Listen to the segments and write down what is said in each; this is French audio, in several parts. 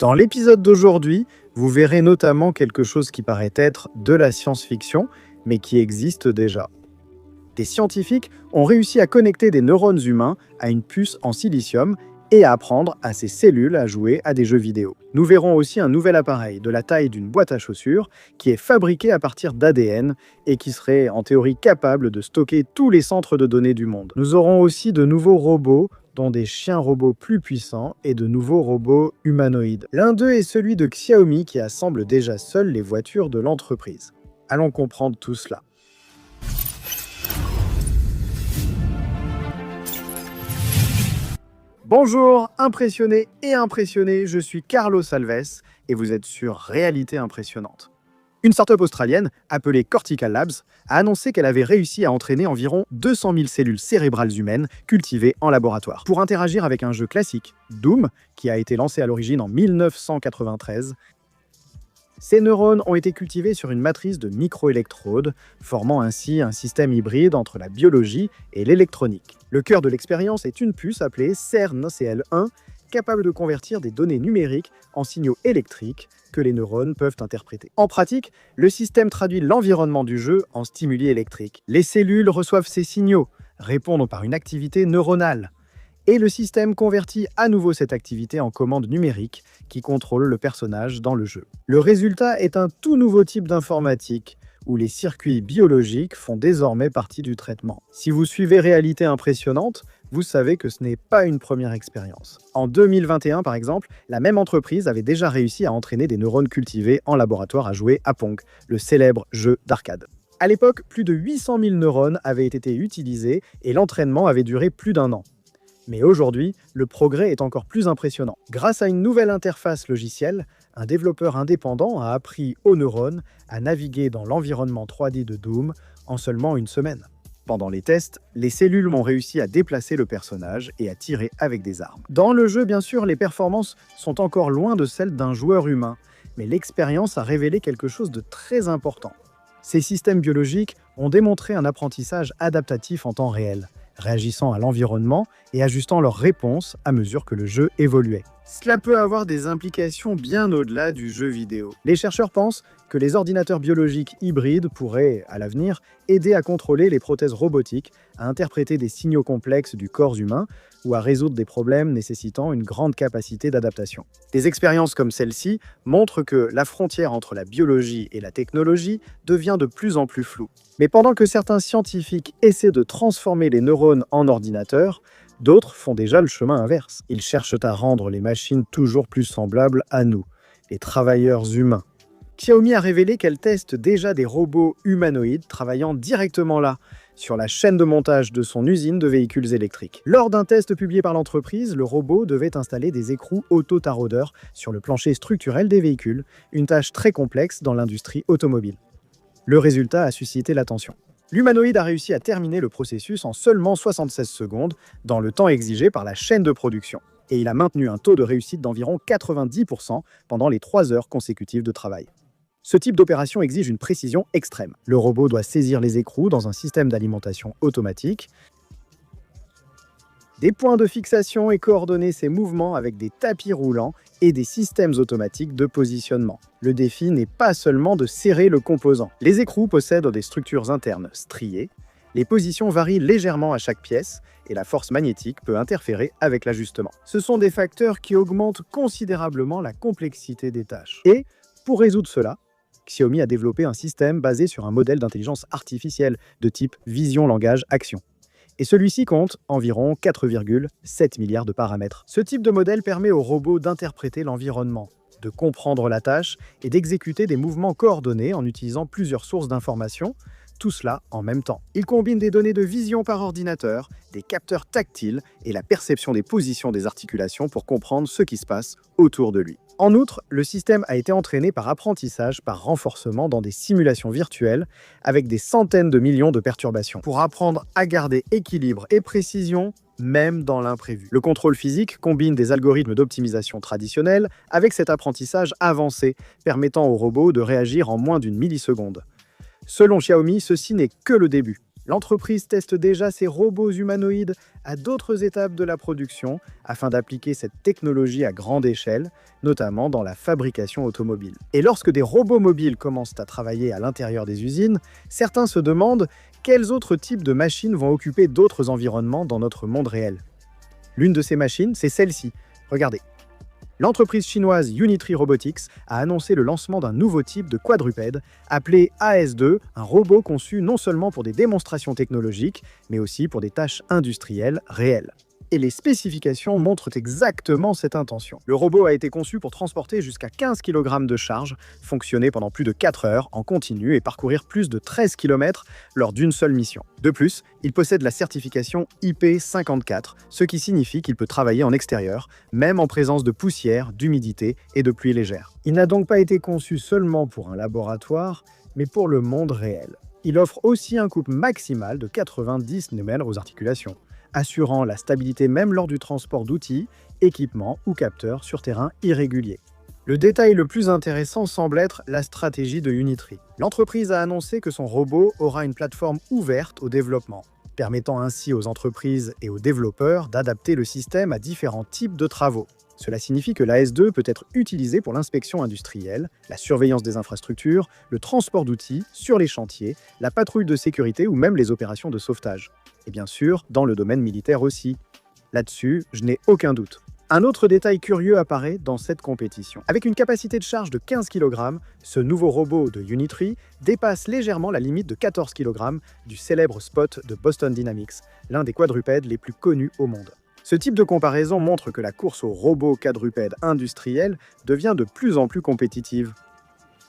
Dans l'épisode d'aujourd'hui, vous verrez notamment quelque chose qui paraît être de la science-fiction, mais qui existe déjà. Des scientifiques ont réussi à connecter des neurones humains à une puce en silicium et à apprendre à ces cellules à jouer à des jeux vidéo. Nous verrons aussi un nouvel appareil de la taille d'une boîte à chaussures qui est fabriqué à partir d'ADN et qui serait en théorie capable de stocker tous les centres de données du monde. Nous aurons aussi de nouveaux robots, dont des chiens robots plus puissants et de nouveaux robots humanoïdes. L'un d'eux est celui de Xiaomi qui assemble déjà seul les voitures de l'entreprise. Allons comprendre tout cela. Bonjour, impressionné et impressionné, je suis Carlos Alves et vous êtes sur Réalité Impressionnante. Une start-up australienne, appelée Cortical Labs, a annoncé qu'elle avait réussi à entraîner environ 200 000 cellules cérébrales humaines cultivées en laboratoire. Pour interagir avec un jeu classique, Doom, qui a été lancé à l'origine en 1993, ces neurones ont été cultivés sur une matrice de microélectrodes, formant ainsi un système hybride entre la biologie et l'électronique. Le cœur de l'expérience est une puce appelée CERN-CL1, capable de convertir des données numériques en signaux électriques que les neurones peuvent interpréter. En pratique, le système traduit l'environnement du jeu en stimuli électriques. Les cellules reçoivent ces signaux, répondent par une activité neuronale, et le système convertit à nouveau cette activité en commande numérique qui contrôle le personnage dans le jeu. Le résultat est un tout nouveau type d'informatique où les circuits biologiques font désormais partie du traitement. Si vous suivez Réalité Impressionnante, vous savez que ce n'est pas une première expérience. En 2021, par exemple, la même entreprise avait déjà réussi à entraîner des neurones cultivés en laboratoire à jouer à Pong, le célèbre jeu d'arcade. À l'époque, plus de 800 000 neurones avaient été utilisés et l'entraînement avait duré plus d'1 an. Mais aujourd'hui, le progrès est encore plus impressionnant. Grâce à une nouvelle interface logicielle, un développeur indépendant a appris aux neurones à naviguer dans l'environnement 3D de Doom en seulement une semaine. Pendant les tests, les cellules ont réussi à déplacer le personnage et à tirer avec des armes. Dans le jeu, bien sûr, les performances sont encore loin de celles d'un joueur humain, mais l'expérience a révélé quelque chose de très important. Ces systèmes biologiques ont démontré un apprentissage adaptatif en temps réel, réagissant à l'environnement et ajustant leurs réponses à mesure que le jeu évoluait. Cela peut avoir des implications bien au-delà du jeu vidéo. Les chercheurs pensent que les ordinateurs biologiques hybrides pourraient, à l'avenir, aider à contrôler les prothèses robotiques, à interpréter des signaux complexes du corps humain ou à résoudre des problèmes nécessitant une grande capacité d'adaptation. Des expériences comme celle-ci montrent que la frontière entre la biologie et la technologie devient de plus en plus floue. Mais pendant que certains scientifiques essaient de transformer les neurones en ordinateurs, d'autres font déjà le chemin inverse. Ils cherchent à rendre les machines toujours plus semblables à nous, les travailleurs humains. Xiaomi a révélé qu'elle teste déjà des robots humanoïdes travaillant directement là, sur la chaîne de montage de son usine de véhicules électriques. Lors d'un test publié par l'entreprise, le robot devait installer des écrous auto-taraudeurs sur le plancher structurel des véhicules, une tâche très complexe dans l'industrie automobile. Le résultat a suscité l'attention. L'humanoïde a réussi à terminer le processus en seulement 76 secondes, dans le temps exigé par la chaîne de production. Et il a maintenu un taux de réussite d'environ 90% pendant les 3 heures consécutives de travail. Ce type d'opération exige une précision extrême. Le robot doit saisir les écrous dans un système d'alimentation automatique, des points de fixation et coordonner ses mouvements avec des tapis roulants et des systèmes automatiques de positionnement. Le défi n'est pas seulement de serrer le composant. Les écrous possèdent des structures internes striées, les positions varient légèrement à chaque pièce et la force magnétique peut interférer avec l'ajustement. Ce sont des facteurs qui augmentent considérablement la complexité des tâches. Et pour résoudre cela, Xiaomi a développé un système basé sur un modèle d'intelligence artificielle de type vision-langage-action. Et celui-ci compte environ 4,7 milliards de paramètres. Ce type de modèle permet au robot d'interpréter l'environnement, de comprendre la tâche et d'exécuter des mouvements coordonnés en utilisant plusieurs sources d'informations, tout cela en même temps. Il combine des données de vision par ordinateur, des capteurs tactiles et la perception des positions des articulations pour comprendre ce qui se passe autour de lui. En outre, le système a été entraîné par apprentissage par renforcement dans des simulations virtuelles avec des centaines de millions de perturbations pour apprendre à garder équilibre et précision même dans l'imprévu. Le contrôle physique combine des algorithmes d'optimisation traditionnels avec cet apprentissage avancé permettant au robot de réagir en moins d'1 milliseconde. Selon Xiaomi, ceci n'est que le début. L'entreprise teste déjà ses robots humanoïdes à d'autres étapes de la production afin d'appliquer cette technologie à grande échelle, notamment dans la fabrication automobile. Et lorsque des robots mobiles commencent à travailler à l'intérieur des usines, certains se demandent quels autres types de machines vont occuper d'autres environnements dans notre monde réel. L'une de ces machines, c'est celle-ci. Regardez. L'entreprise chinoise Unitree Robotics a annoncé le lancement d'un nouveau type de quadrupède appelé AS2, un robot conçu non seulement pour des démonstrations technologiques, mais aussi pour des tâches industrielles réelles. Et les spécifications montrent exactement cette intention. Le robot a été conçu pour transporter jusqu'à 15 kg de charge, fonctionner pendant plus de 4 heures en continu et parcourir plus de 13 km lors d'une seule mission. De plus, il possède la certification IP54, ce qui signifie qu'il peut travailler en extérieur, même en présence de poussière, d'humidité et de pluie légère. Il n'a donc pas été conçu seulement pour un laboratoire, mais pour le monde réel. Il offre aussi un couple maximal de 90 Nm aux articulations, assurant la stabilité même lors du transport d'outils, équipements ou capteurs sur terrain irrégulier. Le détail le plus intéressant semble être la stratégie de Unitree. L'entreprise a annoncé que son robot aura une plateforme ouverte au développement, permettant ainsi aux entreprises et aux développeurs d'adapter le système à différents types de travaux. Cela signifie que l'AS2 peut être utilisé pour l'inspection industrielle, la surveillance des infrastructures, le transport d'outils sur les chantiers, la patrouille de sécurité ou même les opérations de sauvetage. Et bien sûr, dans le domaine militaire aussi. Là-dessus, je n'ai aucun doute. Un autre détail curieux apparaît dans cette compétition. Avec une capacité de charge de 15 kg, ce nouveau robot de Unitree dépasse légèrement la limite de 14 kg du célèbre Spot de Boston Dynamics, l'un des quadrupèdes les plus connus au monde. Ce type de comparaison montre que la course aux robots quadrupèdes industriels devient de plus en plus compétitive.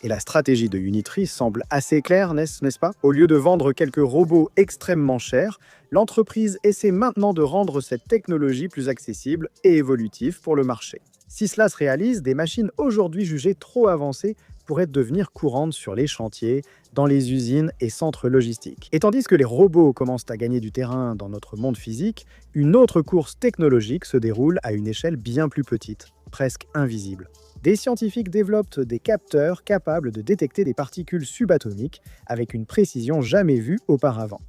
Et la stratégie de Unitree semble assez claire, n'est-ce pas? Au lieu de vendre quelques robots extrêmement chers, l'entreprise essaie maintenant de rendre cette technologie plus accessible et évolutive pour le marché. Si cela se réalise, des machines aujourd'hui jugées trop avancées pourraient devenir courantes sur les chantiers, dans les usines et centres logistiques. Et tandis que les robots commencent à gagner du terrain dans notre monde physique, une autre course technologique se déroule à une échelle bien plus petite, presque invisible. Des scientifiques développent des capteurs capables de détecter des particules subatomiques avec une précision jamais vue auparavant.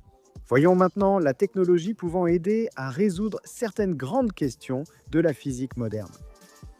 Voyons maintenant la technologie pouvant aider à résoudre certaines grandes questions de la physique moderne.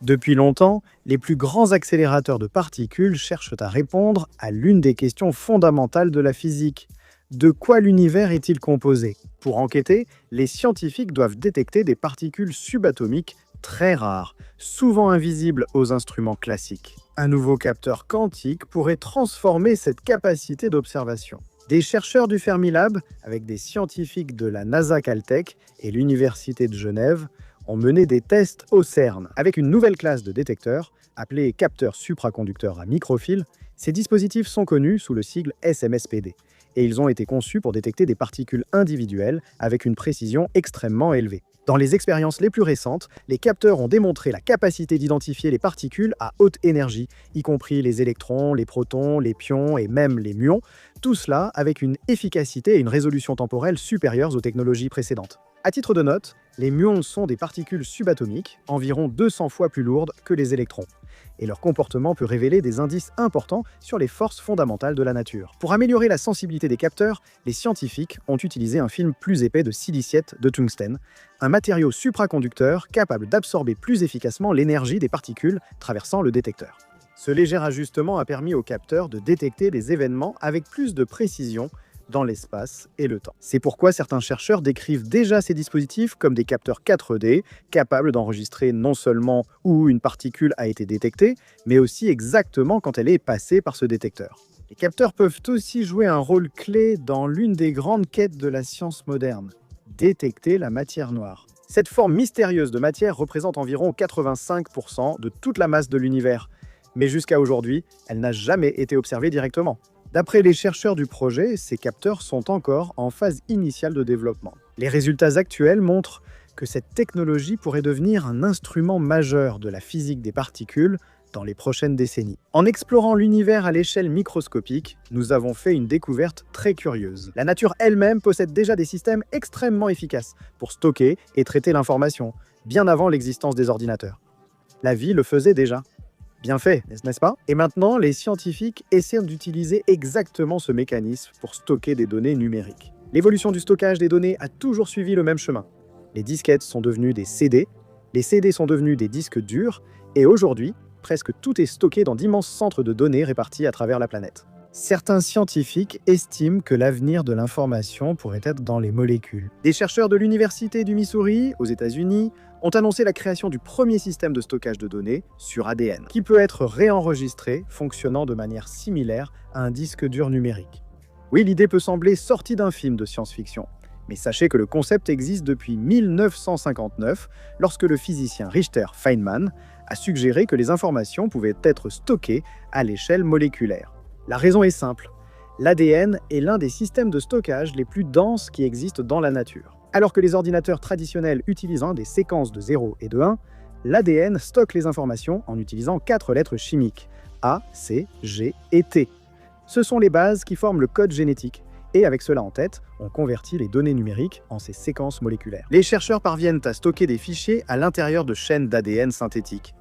Depuis longtemps, les plus grands accélérateurs de particules cherchent à répondre à l'une des questions fondamentales de la physique. De quoi l'univers est-il composé? Pour enquêter, les scientifiques doivent détecter des particules subatomiques très rares, souvent invisibles aux instruments classiques. Un nouveau capteur quantique pourrait transformer cette capacité d'observation. Des chercheurs du Fermilab, avec des scientifiques de la NASA Caltech et l'Université de Genève, ont mené des tests au CERN. Avec une nouvelle classe de détecteurs, appelés capteurs supraconducteurs à microfil, ces dispositifs sont connus sous le sigle SMSPD, et ils ont été conçus pour détecter des particules individuelles avec une précision extrêmement élevée. Dans les expériences les plus récentes, les capteurs ont démontré la capacité d'identifier les particules à haute énergie, y compris les électrons, les protons, les pions et même les muons, tout cela avec une efficacité et une résolution temporelle supérieures aux technologies précédentes. À titre de note, les muons sont des particules subatomiques, environ 200 fois plus lourdes que les électrons, et leur comportement peut révéler des indices importants sur les forces fondamentales de la nature. Pour améliorer la sensibilité des capteurs, les scientifiques ont utilisé un film plus épais de siliciate de tungstène, un matériau supraconducteur capable d'absorber plus efficacement l'énergie des particules traversant le détecteur. Ce léger ajustement a permis aux capteurs de détecter les événements avec plus de précision dans l'espace et le temps. C'est pourquoi certains chercheurs décrivent déjà ces dispositifs comme des capteurs 4D, capables d'enregistrer non seulement où une particule a été détectée, mais aussi exactement quand elle est passée par ce détecteur. Les capteurs peuvent aussi jouer un rôle clé dans l'une des grandes quêtes de la science moderne, détecter la matière noire. Cette forme mystérieuse de matière représente environ 85% de toute la masse de l'univers, mais jusqu'à aujourd'hui, elle n'a jamais été observée directement. D'après les chercheurs du projet, ces capteurs sont encore en phase initiale de développement. Les résultats actuels montrent que cette technologie pourrait devenir un instrument majeur de la physique des particules dans les prochaines décennies. En explorant l'univers à l'échelle microscopique, nous avons fait une découverte très curieuse. La nature elle-même possède déjà des systèmes extrêmement efficaces pour stocker et traiter l'information, bien avant l'existence des ordinateurs. La vie le faisait déjà. Bien fait, n'est-ce pas? Et maintenant, les scientifiques essaient d'utiliser exactement ce mécanisme pour stocker des données numériques. L'évolution du stockage des données a toujours suivi le même chemin. Les disquettes sont devenues des CD, les CD sont devenus des disques durs, et aujourd'hui, presque tout est stocké dans d'immenses centres de données répartis à travers la planète. Certains scientifiques estiment que l'avenir de l'information pourrait être dans les molécules. Des chercheurs de l'Université du Missouri, aux États-Unis, ont annoncé la création du premier système de stockage de données sur ADN, qui peut être réenregistré, fonctionnant de manière similaire à un disque dur numérique. Oui, l'idée peut sembler sortie d'un film de science-fiction, mais sachez que le concept existe depuis 1959, lorsque le physicien Richter Feynman a suggéré que les informations pouvaient être stockées à l'échelle moléculaire. La raison est simple, l'ADN est l'un des systèmes de stockage les plus denses qui existent dans la nature. Alors que les ordinateurs traditionnels utilisent des séquences de 0 et de 1, l'ADN stocke les informations en utilisant 4 lettres chimiques, A, C, G et T. Ce sont les bases qui forment le code génétique, et avec cela en tête, on convertit les données numériques en ces séquences moléculaires. Les chercheurs parviennent à stocker des fichiers à l'intérieur de chaînes d'ADN synthétiques.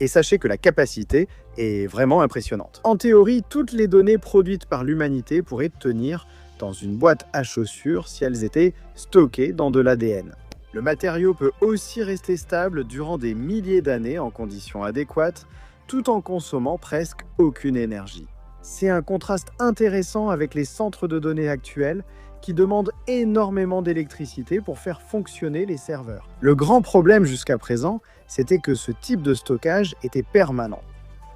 Et sachez que la capacité est vraiment impressionnante. En théorie, toutes les données produites par l'humanité pourraient tenir dans une boîte à chaussures si elles étaient stockées dans de l'ADN. Le matériau peut aussi rester stable durant des milliers d'années en conditions adéquates, tout en consommant presque aucune énergie. C'est un contraste intéressant avec les centres de données actuels qui demandent énormément d'électricité pour faire fonctionner les serveurs. Le grand problème jusqu'à présent, c'était que ce type de stockage était permanent.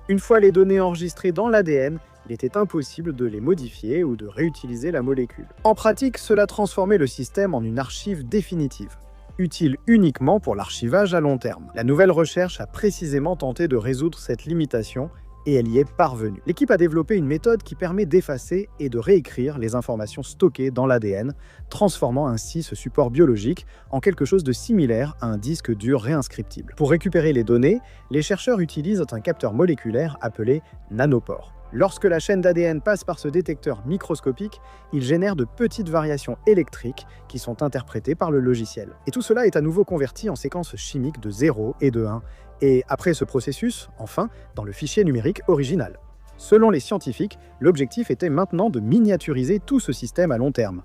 Une fois les données enregistrées dans l'ADN, il était impossible de les modifier ou de réutiliser la molécule. En pratique, cela transformait le système en une archive définitive, utile uniquement pour l'archivage à long terme. La nouvelle recherche a précisément tenté de résoudre cette limitation et elle y est parvenue. L'équipe a développé une méthode qui permet d'effacer et de réécrire les informations stockées dans l'ADN, transformant ainsi ce support biologique en quelque chose de similaire à un disque dur réinscriptible. Pour récupérer les données, les chercheurs utilisent un capteur moléculaire appelé nanopore. Lorsque la chaîne d'ADN passe par ce détecteur microscopique, il génère de petites variations électriques qui sont interprétées par le logiciel. Et tout cela est à nouveau converti en séquences chimiques de 0 et de 1, et après ce processus, enfin, dans le fichier numérique original. Selon les scientifiques, l'objectif était maintenant de miniaturiser tout ce système à long terme.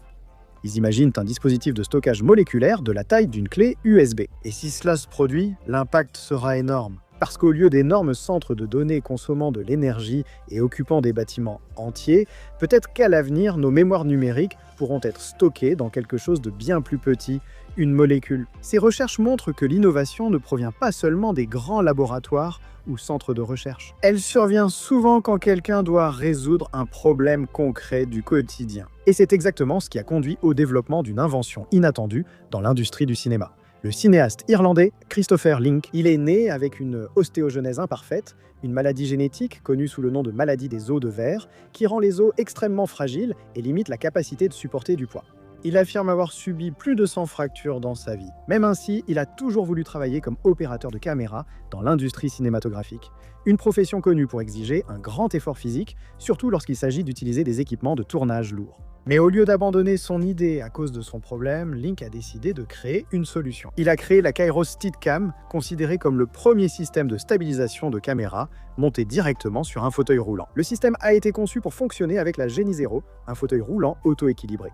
Ils imaginent un dispositif de stockage moléculaire de la taille d'une clé USB. Et si cela se produit, l'impact sera énorme. Parce qu'au lieu d'énormes centres de données consommant de l'énergie et occupant des bâtiments entiers, peut-être qu'à l'avenir, nos mémoires numériques pourront être stockées dans quelque chose de bien plus petit, une molécule. Ces recherches montrent que l'innovation ne provient pas seulement des grands laboratoires ou centres de recherche. Elle survient souvent quand quelqu'un doit résoudre un problème concret du quotidien. Et c'est exactement ce qui a conduit au développement d'une invention inattendue dans l'industrie du cinéma. Le cinéaste irlandais Christopher Link, il est né avec une ostéogenèse imparfaite, une maladie génétique connue sous le nom de maladie des os de verre, qui rend les os extrêmement fragiles et limite la capacité de supporter du poids. Il affirme avoir subi plus de 100 fractures dans sa vie. Même ainsi, il a toujours voulu travailler comme opérateur de caméra dans l'industrie cinématographique. Une profession connue pour exiger un grand effort physique, surtout lorsqu'il s'agit d'utiliser des équipements de tournage lourds. Mais au lieu d'abandonner son idée à cause de son problème, Link a décidé de créer une solution. Il a créé la Kairos Steadicam, considérée comme le premier système de stabilisation de caméra, monté directement sur un fauteuil roulant. Le système a été conçu pour fonctionner avec la Genie Zero, un fauteuil roulant auto-équilibré.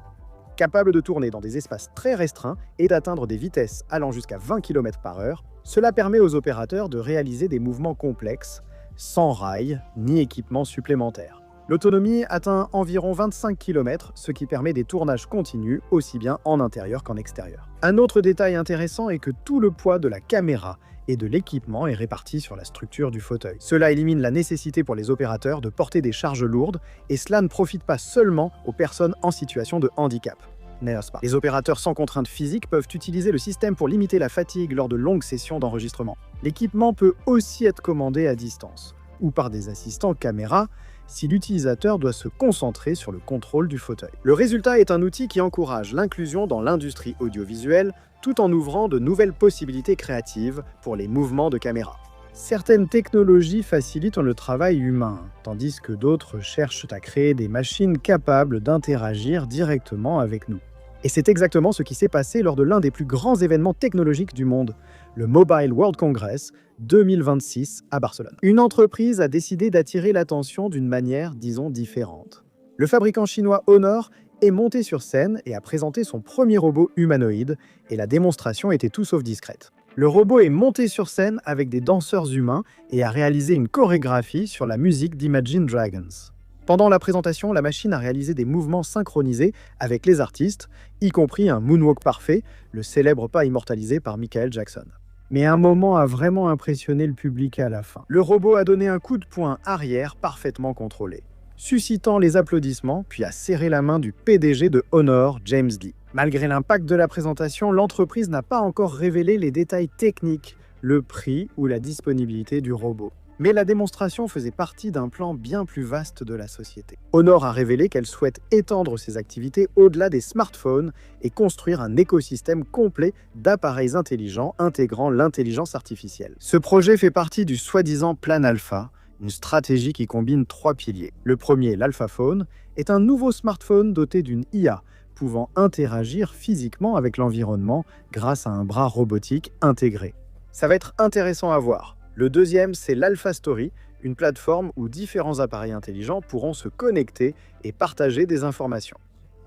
Capable de tourner dans des espaces très restreints et d'atteindre des vitesses allant jusqu'à 20 km/h, cela permet aux opérateurs de réaliser des mouvements complexes, sans rails ni équipements supplémentaires. L'autonomie atteint environ 25 km, ce qui permet des tournages continus, aussi bien en intérieur qu'en extérieur. Un autre détail intéressant est que tout le poids de la caméra et de l'équipement est réparti sur la structure du fauteuil. Cela élimine la nécessité pour les opérateurs de porter des charges lourdes, et cela ne profite pas seulement aux personnes en situation de handicap. N'est-ce pas ? Les opérateurs sans contrainte physique peuvent utiliser le système pour limiter la fatigue lors de longues sessions d'enregistrement. L'équipement peut aussi être commandé à distance, ou par des assistants caméra, si l'utilisateur doit se concentrer sur le contrôle du fauteuil. Le résultat est un outil qui encourage l'inclusion dans l'industrie audiovisuelle tout en ouvrant de nouvelles possibilités créatives pour les mouvements de caméra. Certaines technologies facilitent le travail humain, tandis que d'autres cherchent à créer des machines capables d'interagir directement avec nous. Et c'est exactement ce qui s'est passé lors de l'un des plus grands événements technologiques du monde, le Mobile World Congress 2026 à Barcelone. Une entreprise a décidé d'attirer l'attention d'une manière, disons, différente. Le fabricant chinois Honor est monté sur scène et a présenté son premier robot humanoïde, et la démonstration était tout sauf discrète. Le robot est monté sur scène avec des danseurs humains et a réalisé une chorégraphie sur la musique d'Imagine Dragons. Pendant la présentation, la machine a réalisé des mouvements synchronisés avec les artistes, y compris un moonwalk parfait, le célèbre pas immortalisé par Michael Jackson. Mais un moment a vraiment impressionné le public à la fin. Le robot a donné un coup de poing arrière parfaitement contrôlé, suscitant les applaudissements, puis a serré la main du PDG de Honor, James Lee. Malgré l'impact de la présentation, l'entreprise n'a pas encore révélé les détails techniques, le prix ou la disponibilité du robot. Mais la démonstration faisait partie d'un plan bien plus vaste de la société. Honor a révélé qu'elle souhaite étendre ses activités au-delà des smartphones et construire un écosystème complet d'appareils intelligents intégrant l'intelligence artificielle. Ce projet fait partie du soi-disant Plan Alpha, une stratégie qui combine 3 piliers. Le premier, l'AlphaPhone, est un nouveau smartphone doté d'une IA, pouvant interagir physiquement avec l'environnement grâce à un bras robotique intégré. Ça va être intéressant à voir. Le deuxième, c'est l'AlphaStory, une plateforme où différents appareils intelligents pourront se connecter et partager des informations.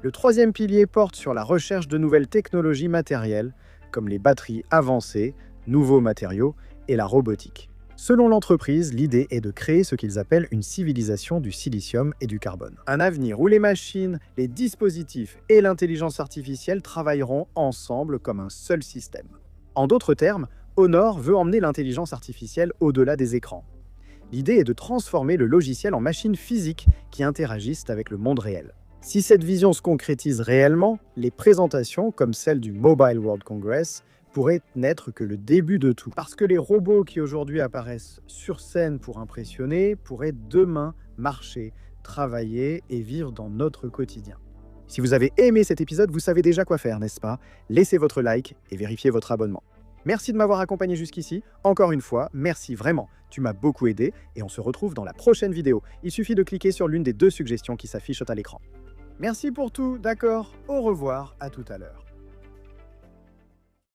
Le troisième pilier porte sur la recherche de nouvelles technologies matérielles, comme les batteries avancées, nouveaux matériaux et la robotique. Selon l'entreprise, l'idée est de créer ce qu'ils appellent une civilisation du silicium et du carbone. Un avenir où les machines, les dispositifs et l'intelligence artificielle travailleront ensemble comme un seul système. En d'autres termes, Honor veut emmener l'intelligence artificielle au-delà des écrans. L'idée est de transformer le logiciel en machines physiques qui interagissent avec le monde réel. Si cette vision se concrétise réellement, les présentations, comme celle du Mobile World Congress, pourraient n'être que le début de tout. Parce que les robots qui aujourd'hui apparaissent sur scène pour impressionner pourraient demain marcher, travailler et vivre dans notre quotidien. Si vous avez aimé cet épisode, vous savez déjà quoi faire, n'est-ce pas? Laissez votre like et vérifiez votre abonnement. Merci de m'avoir accompagné jusqu'ici. Encore une fois, merci vraiment. Tu m'as beaucoup aidé et on se retrouve dans la prochaine vidéo. Il suffit de cliquer sur l'une des 2 suggestions qui s'affichent à l'écran. Merci pour tout, d'accord? Au revoir, à tout à l'heure.